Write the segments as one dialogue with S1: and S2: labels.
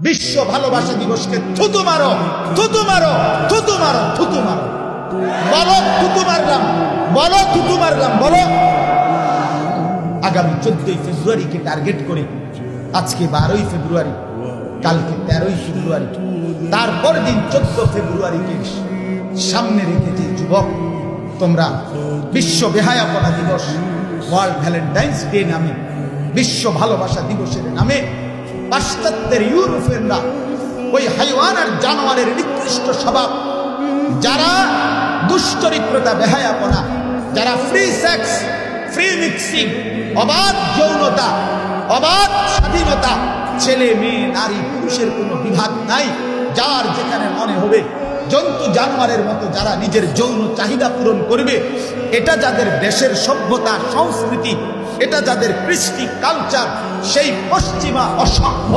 S1: বিশ্ব ভালোবাসা দিবসকে থুতু মারো, থুতু মারো, থুতু মারো, থুতু মারো। বলো থুতু মারলাম, বলো থুতু মারলাম, বলো। আগামী 14ই ফেব্রুয়ারিকে টার্গেট করে, আজকে 12ই ফেব্রুয়ারি, কালকে 13ই ফেব্রুয়ারি, তারপর দিন 14 ফেব্রুয়ারিকে সামনে রেখে যে যুবক তোমরা বিশ্ব বেহায়াপনা দিবস, ওয়ার্ল্ড ভ্যালেন্টাইন্স ডে নামে, বিশ্ব ভালোবাসা দিবসের নামে পাশ্চাত্যের ইউরোপিয়ানরা ওই হাইওয়ান আর জানোয়ারের নিকৃষ্ট স্বভাব, যারা দুশ্চরিত্রতা, বেহায়াপনা, যারা ফ্রি সেক্স, ফ্রি মিক্সিং, অবাধ যৌনতা, অবাধ স্বাধীনতা, ছেলে মেয়ে নারী পুরুষের কোনো বিভাগ নাই, যার যেখানে মনে হবে জন্তু জানোয়ারের মতো যারা নিজের যৌন চাহিদা পূরণ করবে, এটা যাদের দেশের সভ্যতা সংস্কৃতি, এটা যাদের কৃষ্টি কালচার, সেই পশ্চিমা অসভ্য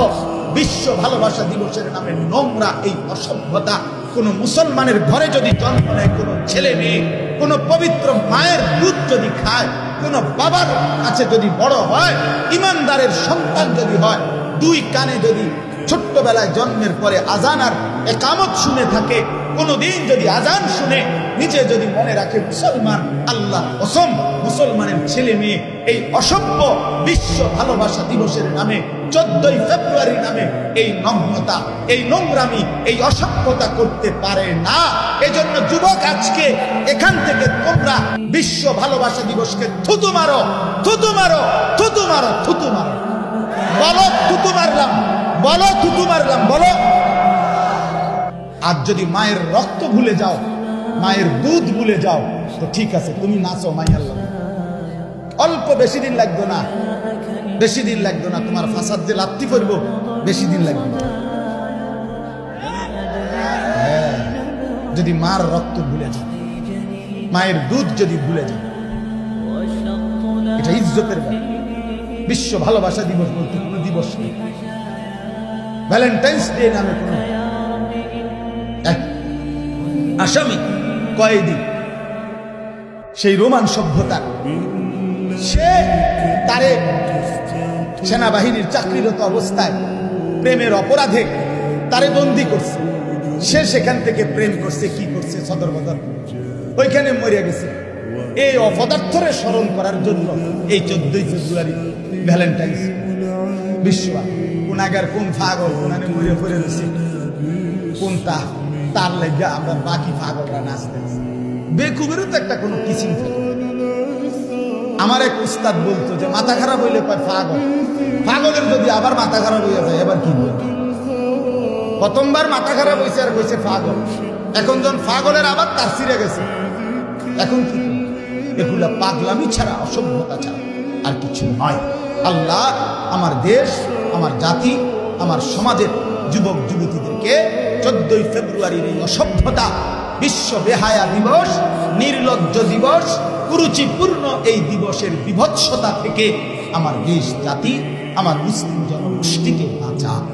S1: বিশ্ব ভালোবাসা দিবসের নামে নোংরা এই অসভ্যতা কোনো মুসলমানের ঘরে যদি জন্ম নেয়, কোনো ছেলে মেয়ে কোনো পবিত্র মায়ের দুধ যদি খায়, কোনো বাবার কাছে যদি বড় হয়, ইমানদারের সন্তান যদি হয়, দুই কানে যদি ছোট্টবেলায় জন্মের পরে আজান আর একামত শুনে থাকে, কোনোদিন যদি আজান শুনে নিজে যদি মনে রাখে মুসলমান, আল্লাহ কসম মুসলমানের ছেলে মেয়ে এই অসভ্য বিশ্ব ভালোবাসা দিবসের নামে 14ই ফেব্রুয়ারির নামে এই নগ্নতা, এই নোংরামি, এই অসভ্যতা করতে পারে না। এজন্য যুবক, আজকে এখান থেকে তোমরা বিশ্ব ভালোবাসা দিবসকে থুতু মারো, থুতু মারো, থুতু মারো, থুতু মারো। বলো থুতু মারলাম, বলো থুতু মারলাম, বলো। আর যদি মায়ের রক্ত ভুলে যাও, মায়ের দুধ ভুলে যাও, তো ঠিক আছে, তুমি নাচো মাইয়ার লাগে, অল্প, বেশি দিন লাগবে না, বেশি দিন লাগবে না, তোমার ফাসাদ যে লাত্তি করবো বেশি দিন লাগবে না। যদি মার রক্ত ভুলে যাও, মায়ের দুধ যদি ভুলে যাও, এটা ইজ্জতের ব্যাপার। বিশ্ব ভালোবাসা দিবস বলতে কোনো দিবস নেই, ভ্যালেন্টাইন্স ডে নামে কোন আসামি, কয়েদি, সেই রোমান সভ্যতার, সে তারে সেনাবাহিনীর চাকরিরত অবস্থায় প্রেমের অপরাধে তারে বন্দী করছে। সে সেখান থেকে প্রেম করছে, কি করছে, সদর বদর ওইখানে মরিয়া গেছে। এই অপদার্থরে স্মরণ করার জন্য এই 14ই ফেব্রুয়ারি ভ্যালেন্টাইন্স বিশ্ব। কোন আগার কোন পাগল কোনানে মরিয়া পড়ে গেছে, কোনটা তার লাগে আমরা বাকি পাগলরা নাচতে। বেকুবেরও তো একটা কোনো কিসিং থাকে। আমার এক উস্তাদ বলতো যে মাথা খারাপ হইলে কয় পাগল, পাগলের যদি আবার মাথা খারাপ হইয়া যায় এবার কি বলতো? প্রথমবার মাথা খারাপ হয়েছে আর কইছে পাগল, এখন যখন পাগলের আবার তার ছিঁড়ে গেছে, এখন কি? এগুলা পাগলামি ছাড়া, অসভ্যতা ছাড়া আর কিছু নয়। আল্লাহ আমার দেশ, আমার জাতি, আমার সমাজের যুবক যুবতীদেরকে 14ই ফেব্রুয়ারির এই অসভ্যতা, বিশ্ব বেহায়া দিবস, নির্লজ্জ দিবস, কুরুচিপূর্ণ এই দিবসের বিভৎসতা থেকে আমার দেশ জাতি, আমার মুসলিম জনগোষ্ঠীকে বাঁচাক।